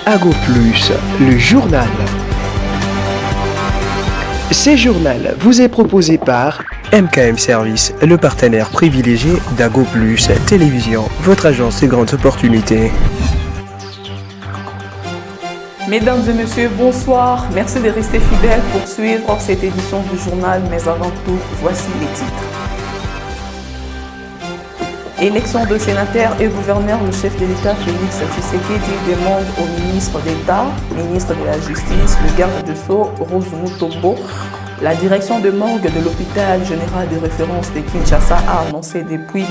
Ago Plus, le journal. Ce journal vous est proposé par MKM Service, le partenaire privilégié d'Ago Plus Télévision, votre agence de grandes opportunités. Mesdames et messieurs, bonsoir. Merci de rester fidèles pour suivre cette édition du journal, mais avant tout, voici les titres. Élection de sénateurs et gouverneurs, le chef de l'État Félix Tshisekedi demande au ministre d'État, ministre de la Justice, le garde de Sceaux, Rose Mutombo. La direction de morgue de l'hôpital général de référence de Kinshasa a annoncé depuis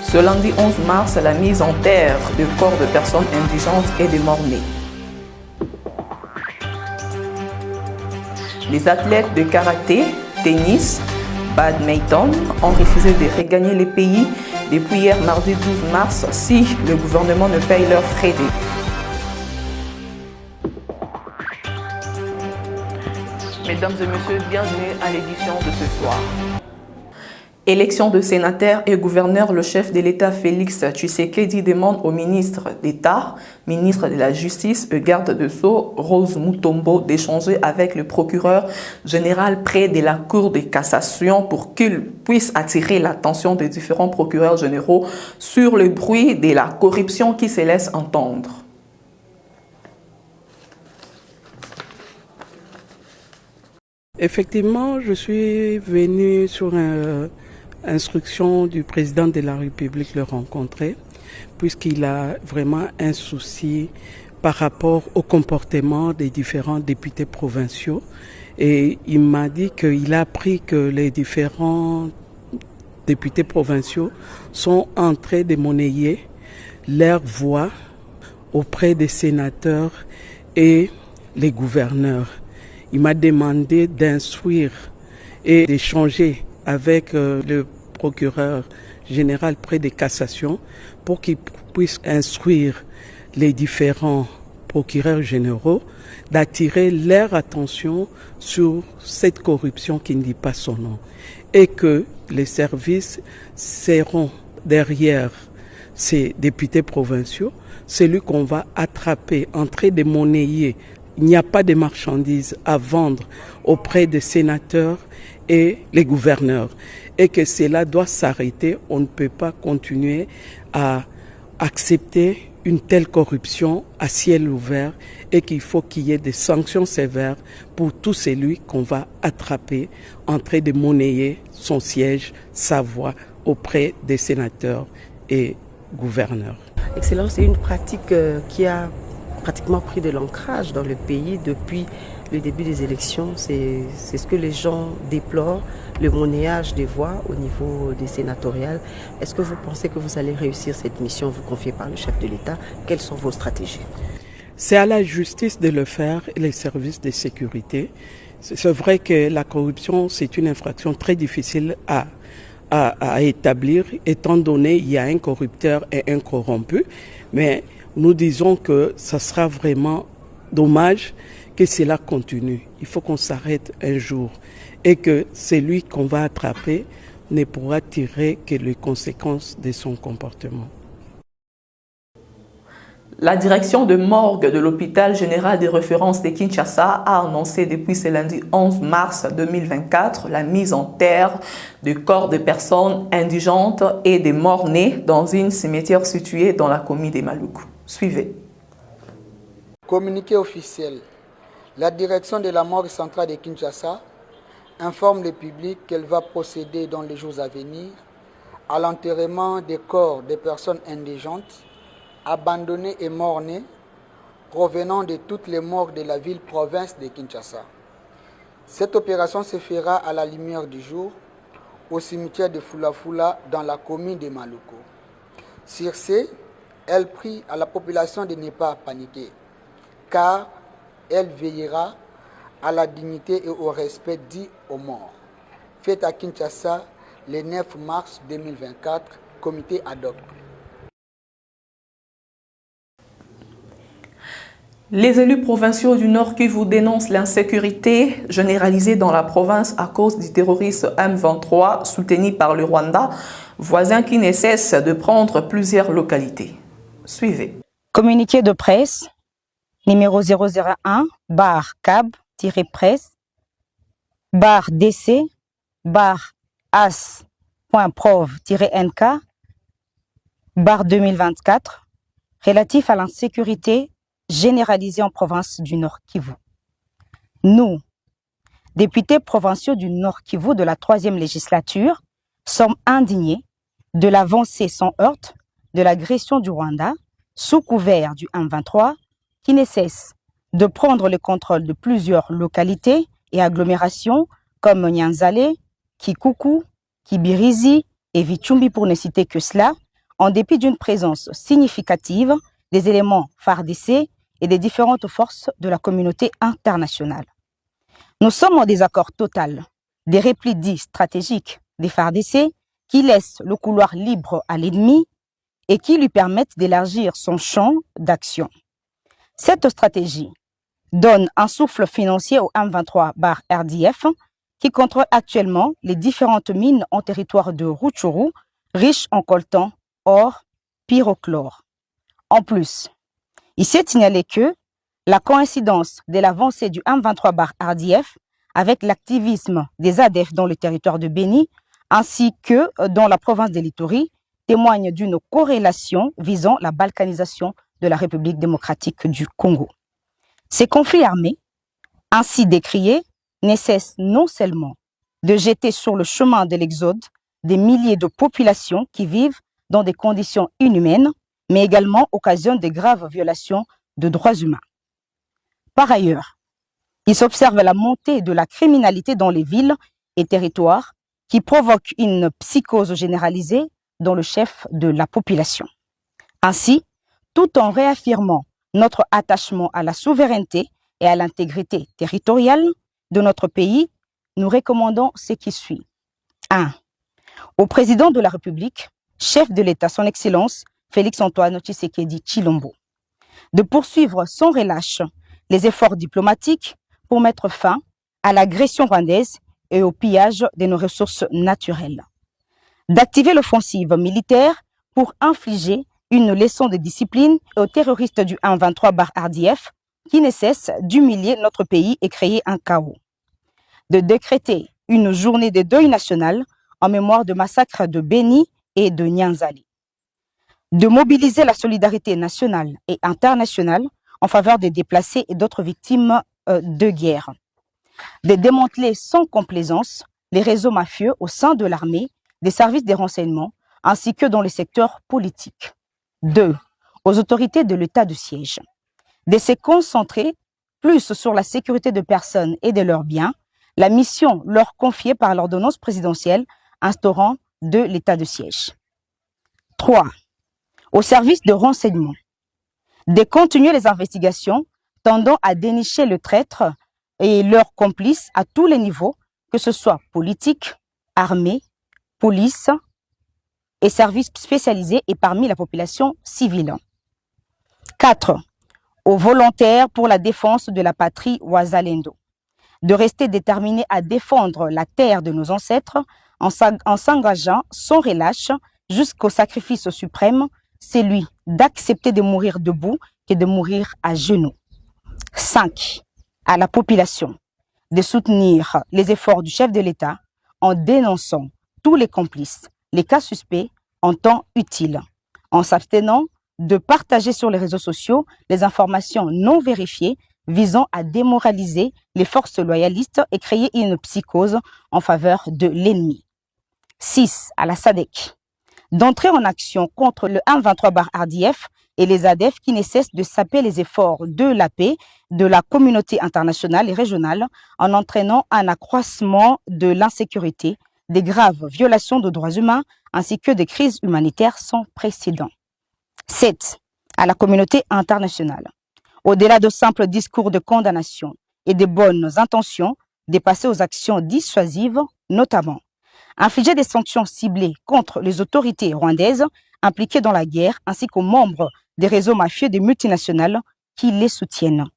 ce lundi 11 mars la mise en terre de corps de personnes indigentes et de morts-nés. Les athlètes de karaté, tennis, badminton ont refusé de regagner les pays depuis hier mardi 12 mars si le gouvernement ne paye leurs frais. Mesdames et messieurs, bienvenue à l'édition de ce soir. Élection de sénateurs et gouverneurs, le chef de l'État Félix Tshisekedi demande au ministre d'État, ministre de la Justice, le garde de Sceaux, Rose Mutombo, d'échanger avec le procureur général près de la Cour de cassation pour qu'il puisse attirer l'attention des différents procureurs généraux sur le bruit de la corruption qui se laisse entendre. Effectivement, je suis venu sur instruction du président de la République le rencontrer, puisqu'il a vraiment un souci par rapport au comportement des différents députés provinciaux. Et il m'a dit qu'il a appris que les différents députés provinciaux sont en train de monnayer leur voix auprès des sénateurs et les gouverneurs. Il m'a demandé d'instruire et d'échanger avec le procureur général près des cassations pour qu'il puisse instruire les différents procureurs généraux d'attirer leur attention sur cette corruption qui ne dit pas son nom et que les services seront derrière ces députés provinciaux, celui qu'on va attraper en train de monnayer. Il n'y a pas de marchandises à vendre auprès des sénateurs et les gouverneurs et que cela doit s'arrêter. On ne peut pas continuer à accepter une telle corruption à ciel ouvert et qu'il faut qu'il y ait des sanctions sévères pour tout celui qu'on va attraper en train de monnayer son siège, sa voix auprès des sénateurs et gouverneurs. Excellence, c'est une pratique qui a pratiquement pris de l'ancrage dans le pays depuis le début des élections. C'est ce que les gens déplorent, le monnayage des voix au niveau des sénatoriales. Est-ce que vous pensez que vous allez réussir cette mission vous confiée par le chef de l'État? Quelles sont vos stratégies? C'est à la justice de le faire et les services de sécurité. C'est vrai que la corruption, c'est une infraction très difficile à établir, étant donné qu'il y a un corrupteur et un corrompu. Mais nous disons que ça sera vraiment dommage que cela continue. Il faut qu'on s'arrête un jour et que celui qu'on va attraper ne pourra tirer que les conséquences de son comportement. La direction de morgue de l'hôpital général de référence de Kinshasa a annoncé depuis ce lundi 11 mars 2024 la mise en terre de corps de personnes indigentes et de morts-nés dans une cimetière située dans la commune de Maluku. Suivez. Communiqué officiel. La direction de la morgue centrale de Kinshasa informe le public qu'elle va procéder dans les jours à venir à l'enterrement des corps des personnes indigentes, abandonnées et morts-nées, provenant de toutes les morgues de la ville-province de Kinshasa. Cette opération se fera à la lumière du jour au cimetière de Fulafula dans la commune de Maluku. Sur ce, elle prie à la population de ne pas paniquer, car elle veillera à la dignité et au respect dû aux morts. Fête à Kinshasa le 9 mars 2024, comité ad hoc. Les élus provinciaux du Nord Kivu dénoncent l'insécurité généralisée dans la province à cause du terroriste M23 soutenu par le Rwanda, voisin qui ne cesse de prendre plusieurs localités. Suivez. Communiqué de presse. numéro 001-CAB-presse-as.prov-NK 2024 relatif à l'insécurité généralisée en province du Nord Kivu. Nous, députés provinciaux du Nord Kivu de la 3e législature, sommes indignés de l'avancée sans heurte de l'agression du Rwanda sous couvert du M23 qui ne cesse de prendre le contrôle de plusieurs localités et agglomérations comme Nyanzale, Kikuku, Kibirizi et Vichumbi pour ne citer que cela, en dépit d'une présence significative des éléments FARDC et des différentes forces de la communauté internationale. Nous sommes en désaccord total des replis dits stratégiques des FARDC qui laissent le couloir libre à l'ennemi et qui lui permettent d'élargir son champ d'action. Cette stratégie donne un souffle financier au M23/RDF qui contrôle actuellement les différentes mines en territoire de Rutshuru, riches en coltan, or, pyrochlore. En plus, il s'est signalé que la coïncidence de l'avancée du M23/RDF avec l'activisme des ADF dans le territoire de Béni ainsi que dans la province de l'Ituri témoigne d'une corrélation visant la balkanisation de la République démocratique du Congo. Ces conflits armés, ainsi décriés, ne cessent non seulement de jeter sur le chemin de l'exode des milliers de populations qui vivent dans des conditions inhumaines, mais également occasionnent de graves violations de droits humains. Par ailleurs, il s'observe la montée de la criminalité dans les villes et territoires qui provoque une psychose généralisée dans le chef de la population. Ainsi, tout en réaffirmant notre attachement à la souveraineté et à l'intégrité territoriale de notre pays, nous recommandons ce qui suit. 1. Au président de la République, chef de l'État, son Excellence, Félix-Antoine Tshisekedi Tshilombo, de poursuivre sans relâche les efforts diplomatiques pour mettre fin à l'agression rwandaise et au pillage de nos ressources naturelles. D'activer l'offensive militaire pour infliger une leçon de discipline aux terroristes du M23/RDF qui ne cessent d'humilier notre pays et créer un chaos. De décréter une journée de deuil national en mémoire de massacres de Béni et de Nyanzale. De mobiliser la solidarité nationale et internationale en faveur des déplacés et d'autres victimes de guerre. De démanteler sans complaisance les réseaux mafieux au sein de l'armée, des services de renseignement, ainsi que dans le secteur politique. 2. Aux autorités de l'état de siège. De se concentrer plus sur la sécurité de personnes et de leurs biens, la mission leur confiée par l'ordonnance présidentielle instaurant de l'état de siège. 3. Aux services de renseignement. De continuer les investigations tendant à dénicher le traître et leurs complices à tous les niveaux, que ce soit politique, armée, police et services spécialisés et parmi la population civile. 4. Aux volontaires pour la défense de la patrie Wazalendo, de rester déterminés à défendre la terre de nos ancêtres en s'engageant sans relâche jusqu'au sacrifice suprême, celui d'accepter de mourir debout que de mourir à genoux. 5. À la population de soutenir les efforts du chef de l'État en dénonçant tous les complices, les cas suspects en temps utile, en s'abstenant de partager sur les réseaux sociaux les informations non vérifiées visant à démoraliser les forces loyalistes et créer une psychose en faveur de l'ennemi. 6. À la SADC, d'entrer en action contre le M23/RDF et les ADF qui ne cessent de saper les efforts de la paix de la communauté internationale et régionale en entraînant un accroissement de l'insécurité, des graves violations de droits humains ainsi que des crises humanitaires sans précédent. 7. À la communauté internationale, au-delà de simples discours de condamnation et de bonnes intentions, de passer aux actions dissuasives, notamment infliger des sanctions ciblées contre les autorités rwandaises impliquées dans la guerre ainsi qu'aux membres des réseaux mafieux des multinationales qui les soutiennent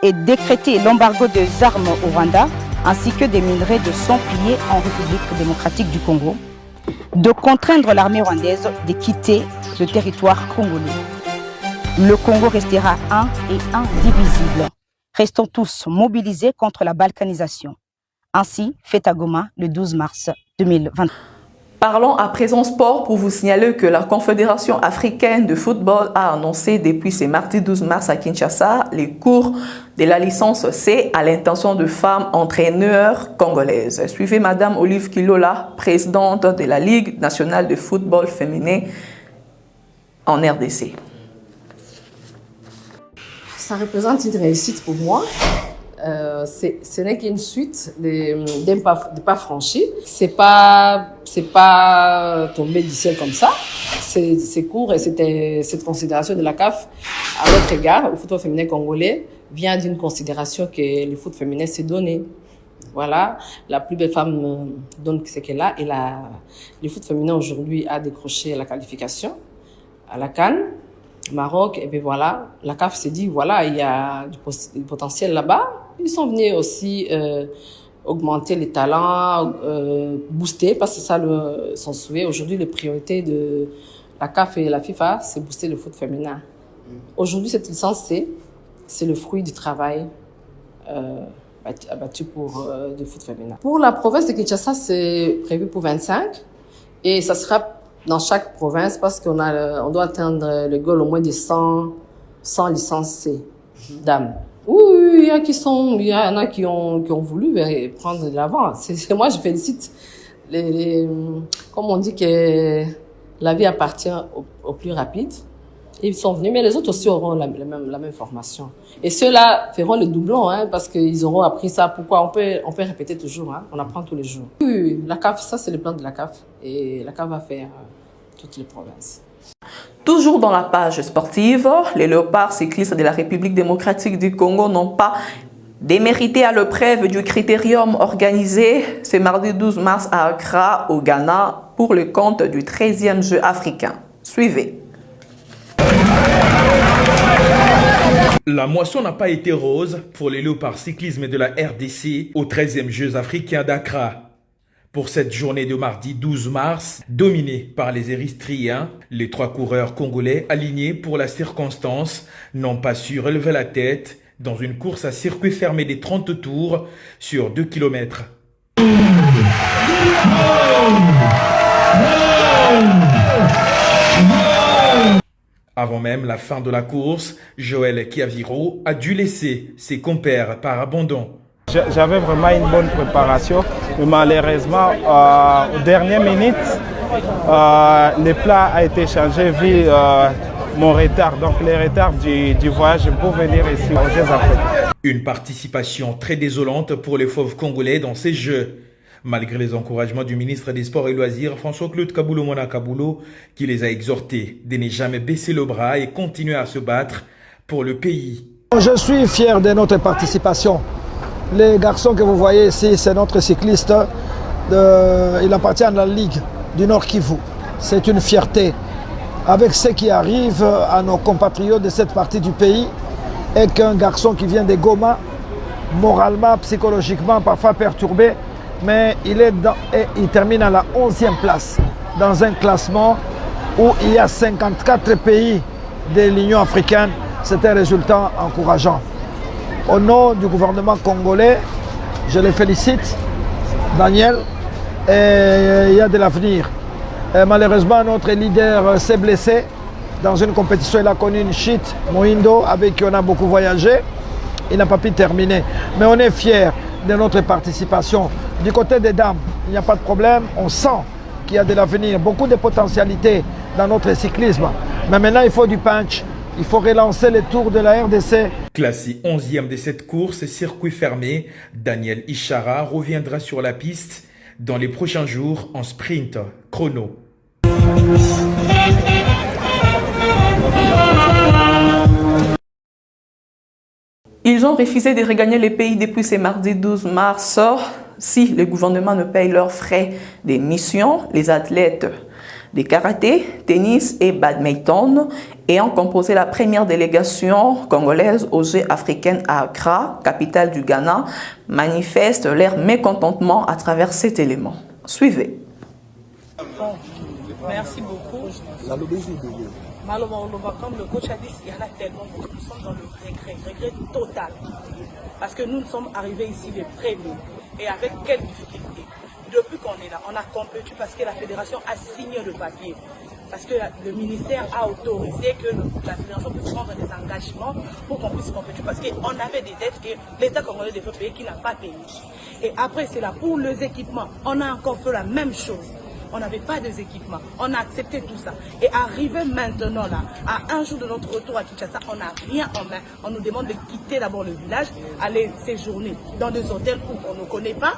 et décréter l'embargo des armes au Rwanda ainsi que des minerais de sang pillés en République démocratique du Congo, de contraindre l'armée rwandaise de quitter le territoire congolais. Le Congo restera un et indivisible. Restons tous mobilisés contre la balkanisation. Ainsi, fête à Goma le 12 mars 2020. Parlons à présent sport pour vous signaler que la Confédération africaine de football a annoncé depuis ce mardi 12 mars à Kinshasa les cours de la licence C à l'intention de femmes entraîneurs congolaises. Suivez Madame Olive Kilola, présidente de la Ligue nationale de football féminin en RDC. Ça représente une réussite pour moi. Ce n'est qu'une suite d'un pas franchi. C'est pas tombé du ciel comme ça. C'est court et c'était cette considération de la CAF à notre égard, au football féminin congolais, vient d'une considération que le foot féminin s'est donné. Voilà, la plus belle femme donne ce qu'elle a et le foot féminin aujourd'hui a décroché la qualification à la CAN. Maroc, et bien voilà, la CAF s'est dit, voilà, il y a du potentiel là-bas. Ils sont venus aussi augmenter les talents, booster, parce que ça, son souhait. Aujourd'hui, les priorités de la CAF et la FIFA, c'est booster le foot féminin. Aujourd'hui, cette licence C, c'est le fruit du travail abattu pour le foot féminin. Pour la province de Kinshasa, c'est prévu pour 25, et ça sera dans chaque province, parce qu'on doit atteindre le goal au moins de 100 licences C, dames. Oui, il y en a qui ont voulu prendre de l'avant. Moi, je félicite comme on dit que la vie appartient au plus rapide. Ils sont venus, mais les autres aussi auront la même formation. Et ceux-là feront le doublon, parce qu'ils auront appris ça. Pourquoi? On peut répéter toujours, on apprend tous les jours. Oui, la CAF, ça c'est le plan de la CAF. Et la CAF va faire toutes les provinces. Toujours dans la page sportive, les léopards cyclistes de la République démocratique du Congo n'ont pas démérité à l'épreuve du critérium organisé ce mardi 12 mars à Accra, au Ghana, pour le compte du 13e jeu africain. Suivez. La moisson n'a pas été rose pour les léopards cyclisme de la RDC aux 13e Jeux africains d'Accra. Pour cette journée de mardi 12 mars, dominée par les Érythréens, les 3 coureurs congolais alignés pour la circonstance n'ont pas su relever la tête dans une course à circuit fermé des 30 tours sur 2 km. Avant même la fin de la course, Joël Kiaviro a dû laisser ses compères par abandon. J'avais vraiment une bonne préparation, mais malheureusement, aux dernières minutes, le plat a été changé vu mon retard, donc le retard du voyage pour venir ici aux Jeux africains. Une participation très désolante pour les fauves congolais dans ces Jeux. Malgré les encouragements du ministre des Sports et Loisirs, François-Claude Kaboulou-Mona Kaboulou, qui les a exhortés de ne jamais baisser le bras et continuer à se battre pour le pays. Je suis fier de notre participation. Les garçons que vous voyez ici, c'est notre cycliste. Il appartient à la Ligue du Nord Kivu. C'est une fierté. Avec ce qui arrive à nos compatriotes de cette partie du pays, et qu'un garçon qui vient de Goma, moralement, psychologiquement, parfois perturbé, mais il termine à la 11e place dans un classement où il y a 54 pays de l'Union africaine. C'est un résultat encourageant. Au nom du gouvernement congolais, je les félicite, Daniel, et il y a de l'avenir. Malheureusement, notre leader s'est blessé dans une compétition. Il a connu une chute, Mohindo, avec qui on a beaucoup voyagé. Il n'a pas pu terminer. Mais on est fiers de notre participation. Du côté des dames, il n'y a pas de problème. On sent qu'il y a de l'avenir, beaucoup de potentialités dans notre cyclisme. Mais maintenant, il faut du punch. Il faut relancer les tours de la RDC. Classé 11e de cette course, circuit fermé, Daniel Ishara reviendra sur la piste dans les prochains jours en sprint chrono. Ils ont refusé de regagner le pays depuis ce mardi 12 mars. Si le gouvernement ne paye leurs frais d'émission, les athlètes de karaté, tennis et badminton ayant composé la première délégation congolaise aux Jeux africains à Accra, capitale du Ghana, manifestent leur mécontentement à travers cet élément. Suivez. Merci beaucoup. Malheureusement, comme le coach a dit, il y en a tellement, nous sommes dans le regret total. Parce que nous sommes arrivés ici les premiers. Et avec quelle difficulté? Depuis qu'on est là, on a compétu parce que la fédération a signé le papier. Parce que le ministère a autorisé que la fédération puisse prendre des engagements pour qu'on puisse compétir. Parce qu'on avait des dettes que l'État congolais devait payer qui n'a pas payé. Et après, c'est là pour les équipements. On a encore fait la même chose. On n'avait pas des équipements. On a accepté tout ça. Et arrivé maintenant là, à un jour de notre retour à Kinshasa, on n'a rien en main. On nous demande de quitter d'abord le village, aller séjourner dans des hôtels où on ne connaît pas,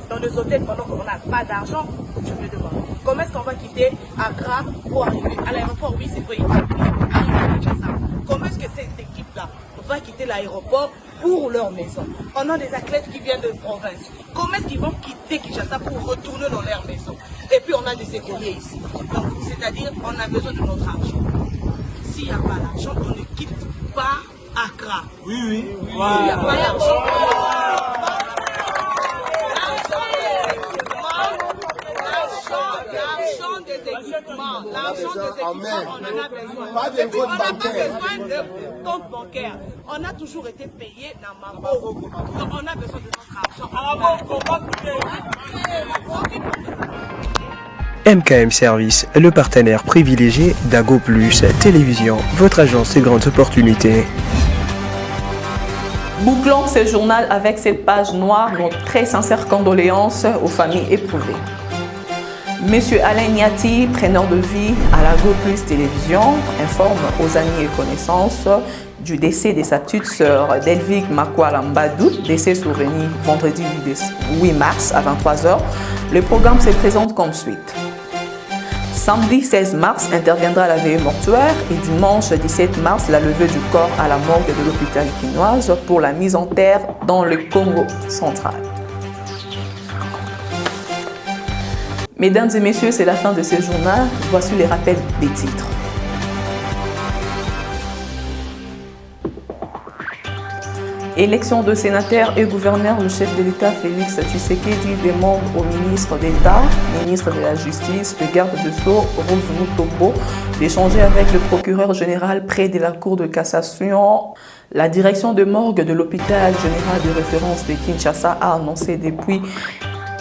dans des hôtels pendant qu'on n'a pas d'argent. Je me demande, comment est-ce qu'on va quitter Accra pour arriver à l'aéroport? Oui, c'est vrai, il faut arriver à Kinshasa. Comment est-ce que cette équipe-là va quitter l'aéroport pour leur maison? On a des athlètes qui viennent de province. Comment est-ce qu'ils vont quitter Kinshasa pour retourner dans leur maison? Et puis on a des écoliers ici. Donc, c'est-à-dire, on a besoin de notre argent. S'il n'y a pas d'argent, on ne quitte pas Accra. Oui. S'il n'y a pas d'argent, l'argent des équipements, on en a besoin. Et puis, on n'a pas besoin de compte bancaire. On a toujours été payé dans Mambo. Donc on a besoin de notre argent. MKM Service, le partenaire privilégié d'Ago Plus Télévision, votre agence des grandes opportunités. Bouclons ce journal avec cette page noire, notre très sincère condoléances aux familles éprouvées. Monsieur Alain Niati, preneur de vie à l'Ago Plus Télévision, informe aux amis et connaissances du décès de sa petite sœur Delvig Makwalambadou, décès survenu vendredi 8 mars à 23h. Le programme se présente comme suite. Samedi 16 mars interviendra la veillée mortuaire et dimanche 17 mars la levée du corps à la morgue de l'hôpital quinoise pour la mise en terre dans le Congo central. Mesdames et messieurs, c'est la fin de ce journal. Voici les rappels des titres. Élection de sénateurs et gouverneurs, le chef de l'État Félix Tshisekedi demande au ministre d'État, ministre de la Justice, le garde de Sceaux, Rose Mutombo, d'échanger avec le procureur général près de la Cour de cassation. La direction de morgue de l'hôpital général de référence de Kinshasa a annoncé depuis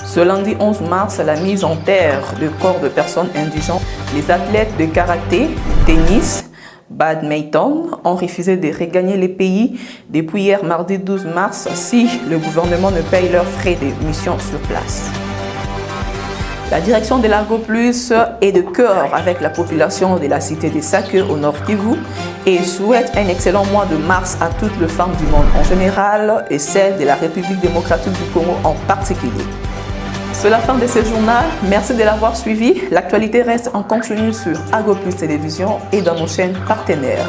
ce lundi 11 mars la mise en terre de corps de personnes indigentes. Les athlètes de karaté, tennis, badminton ont refusé de regagner les pays depuis hier mardi 12 mars si le gouvernement ne paye leurs frais de mission sur place. La direction de l'Ago Plus est de cœur avec la population de la cité de Sake au Nord Kivu et souhaite un excellent mois de mars à toutes les femmes du monde en général et celles de la République démocratique du Congo en particulier. C'est la fin de ce journal. Merci de l'avoir suivi. L'actualité reste en continu sur Ago Plus Télévision et dans nos chaînes partenaires.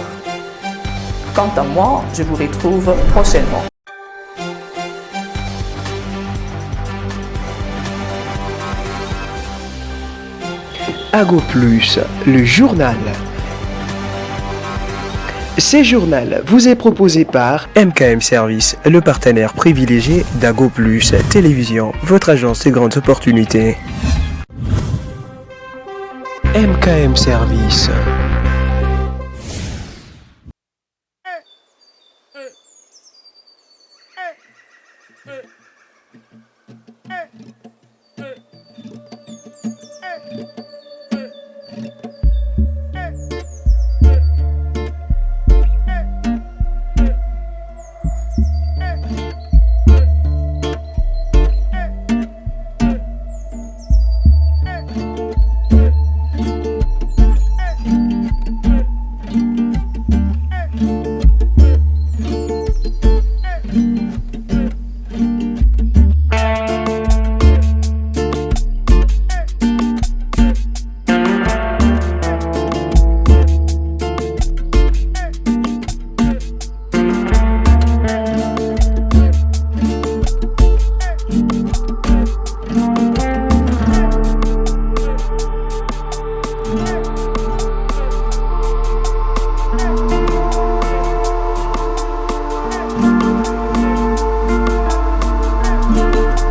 Quant à moi, je vous retrouve prochainement. Ago Plus, le journal. Ce journal vous est proposé par MKM Service, le partenaire privilégié d'Ago Plus Télévision, votre agence des grandes opportunités. MKM Service. Hey.